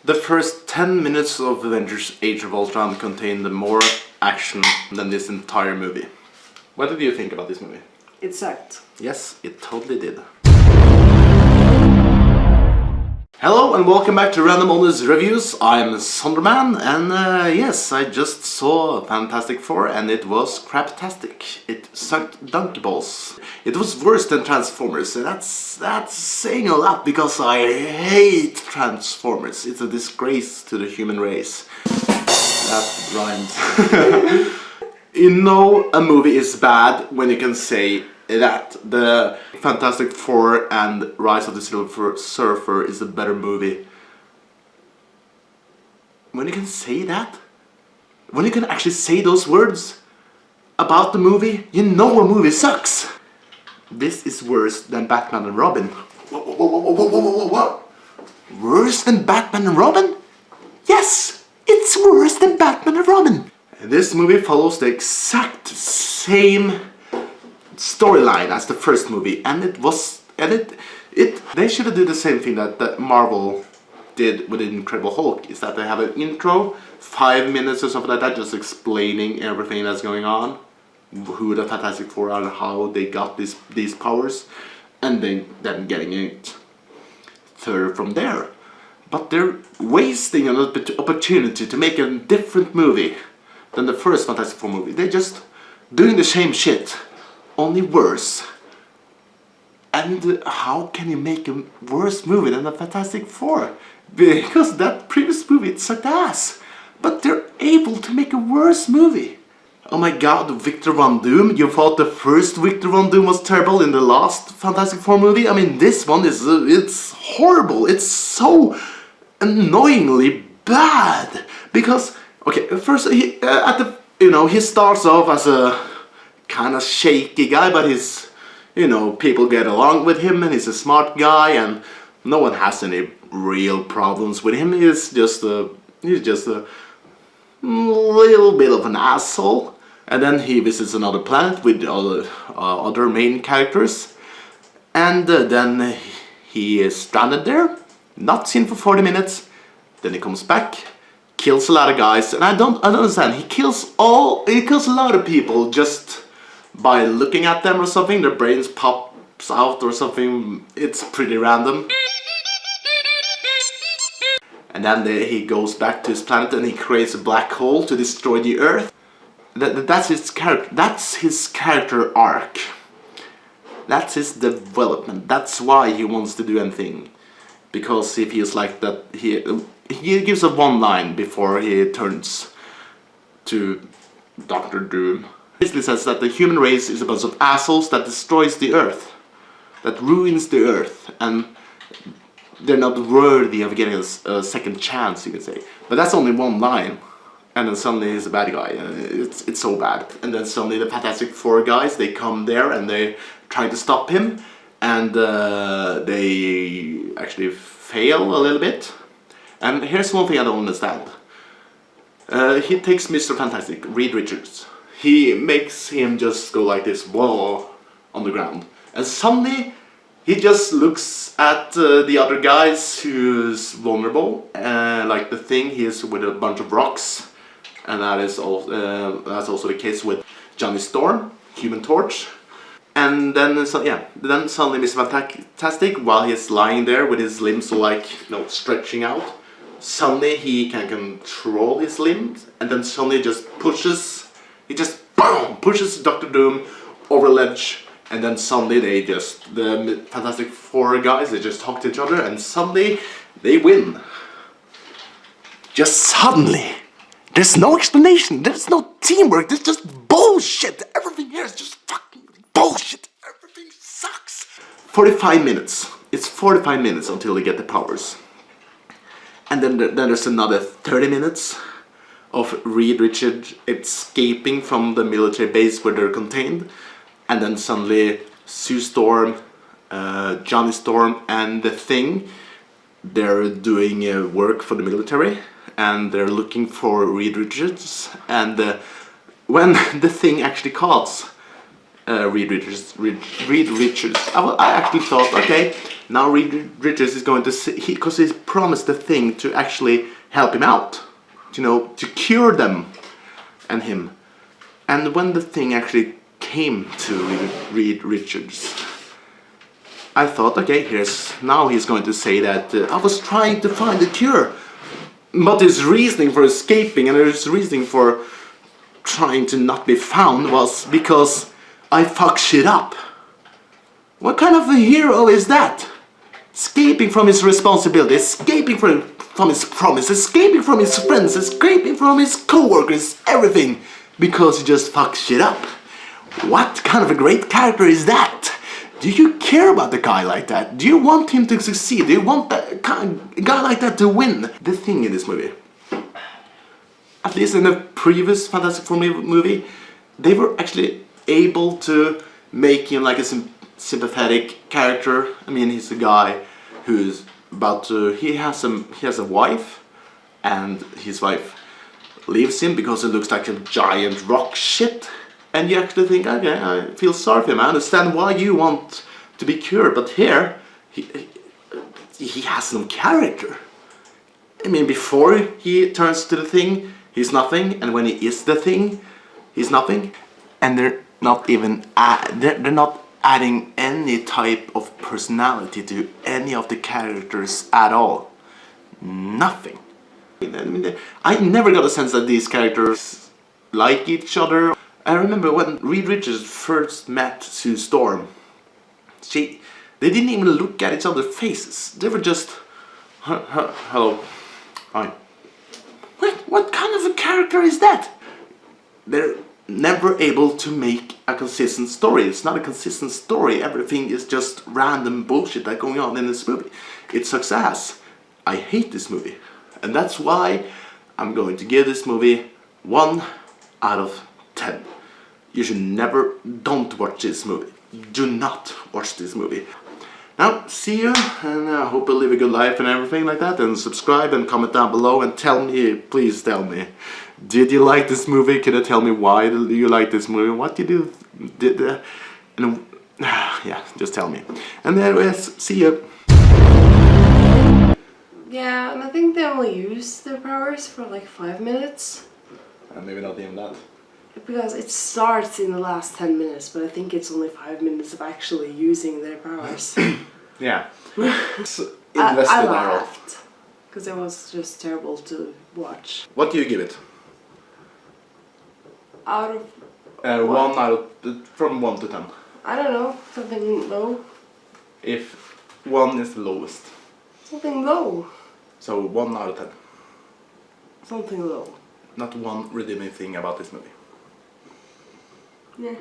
The first 10 minutes of Avengers Age of Ultron contained more action than this entire movie. What did you think about this movie? It sucked. Yes, it totally did. Hello and welcome back to Random Honest Reviews. I'm Sonderman and yes, I just saw Fantastic Four and it was craptastic. It sucked donkey balls. It was worse than Transformers, and that's saying a lot because I hate Transformers. It's a disgrace to the human race. That rhymes. You know a movie is bad when you can say that the Fantastic Four and Rise of the Silver Surfer is a better movie. When you can say that, when you can actually say those words about the movie, you know a movie sucks. This is worse than Batman&Robin. Whoa. Worse than Batman&Robin? Yes, it's worse than Batman&Robin. This movie follows the exact same storyline as the first movie, and they should do the same thing that Marvel did with Incredible Hulk, is that they have an intro, 5 minutes or something like that, just explaining everything that's going on, who the Fantastic Four are and how they got these powers, and then getting it further from there. But they're wasting an opportunity to make a different movie than the first Fantastic Four movie. They're just doing the same shit, only worse. And how can you make a worse movie than the Fantastic Four? Because that previous movie, it sucked ass. But they're able to make a worse movie. Oh my god, Victor Von Doom. You thought the first Victor Von Doom was terrible in the last Fantastic Four movie? I mean, this one is it's horrible. It's so annoyingly bad. Because, okay, first he he starts off as a kind of shaky guy, but he's, people get along with him and he's a smart guy and no one has any real problems with him. He's just a little bit of an asshole. And then he visits another planet with other main characters, and then he is stranded there, not seen for 40 minutes. Then he comes back, kills a lot of guys, and I don't understand. He kills a lot of people just by looking at them or something. Their brains pops out or something. It's pretty random. And then he goes back to his planet and he creates a black hole to destroy the Earth. That's his character. That's his character arc. That's his development. That's why he wants to do anything. Because he feels like that he gives a one line before he turns to Dr. Doom. Basically says that the human race is a bunch of assholes that destroys the Earth, that ruins the Earth, and they're not worthy of getting a second chance, you could say. But that's only one line, and then suddenly he's a bad guy. It's so bad. And then suddenly the Fantastic Four guys, they come there and they try to stop him, and they actually fail a little bit. And here's one thing I don't understand. He takes Mr. Fantastic, Reed Richards. He makes him just go like this, whoa, on the ground. And suddenly, he just looks at the other guys who's vulnerable. Like the Thing, he is with a bunch of rocks. And that's also the case with Johnny Storm, Human Torch. And then, suddenly Mr. Fantastic, while he's lying there with his limbs stretching out, suddenly he can control his limbs, and then suddenly he just pushes Dr. Doom over a ledge, and then suddenly the Fantastic Four guys, they just talk to each other, and suddenly they win. Just suddenly. There's no explanation, there's no teamwork, there's just bullshit. Everything here is just fucking bullshit. Everything sucks. 45 minutes. It's 45 minutes until they get the powers. And then there's another 30 minutes of Reed Richards escaping from the military base where they're contained. And then suddenly Sue Storm, Johnny Storm and the Thing, they're doing work for the military. And they're looking for Reed Richards. And when the Thing actually calls Reed Richards, I actually thought, okay, Now Reed Richards is going to see, because he promised the Thing to actually help him out, you know, to cure them and him. And when the Thing actually came to Reed Richards, I thought, okay, now he's going to say that I was trying to find a cure, but his reasoning for escaping and his reasoning for trying to not be found was because I fuck shit up. What kind of a hero is that? Escaping from his responsibility, escaping from his promise, escaping from his friends, escaping from his co-workers, everything, because he just fucks shit up. What kind of a great character is that? Do you care about a guy like that? Do you want him to succeed? Do you want a guy like that to win? The Thing in this movie, at least in the previous Fantastic Four movie, they were actually able to make him like a sympathetic character. I mean, he's a guy who's about to, he has a wife, and his wife leaves him because he looks like a giant rock shit. And you actually think, okay, I feel sorry for him. I understand why you want to be cured, but here he has no character. I mean, before he turns to the Thing, he's nothing, and when he is the Thing, he's nothing. And they're not even they're not adding any type of personality to any of the characters at all. Nothing. I mean, I never got a sense that these characters like each other. I remember when Reed Richards first met Sue Storm, they didn't even look at each other's faces. They were just, hello, hi. What kind of a character is that? They're never able to make a consistent story. It's not a consistent story. Everything is just random bullshit that's going on in this movie. It sucks ass. I hate this movie. And that's why I'm going to give this movie 1 out of 10. You should never, don't watch this movie. Do not watch this movie. Now, see you, and I hope you live a good life and everything like that, and subscribe and comment down below and tell me, please tell me, did you like this movie? Can you tell me why do you like this movie? What did you do? Yeah, just tell me. And anyways, see you. Yeah, and I think they only use their powers for like 5 minutes. Maybe not even that. Because it starts in the last 10 minutes, but I think it's only 5 minutes of actually using their powers. Yeah. I laughed, because it was just terrible to watch. What do you give it? Out of... 1 out of, from 1 to 10. I don't know, something low. If 1 is the lowest. Something low. So 1 out of 10. Something low. Not one redeeming thing about this movie. Yeah.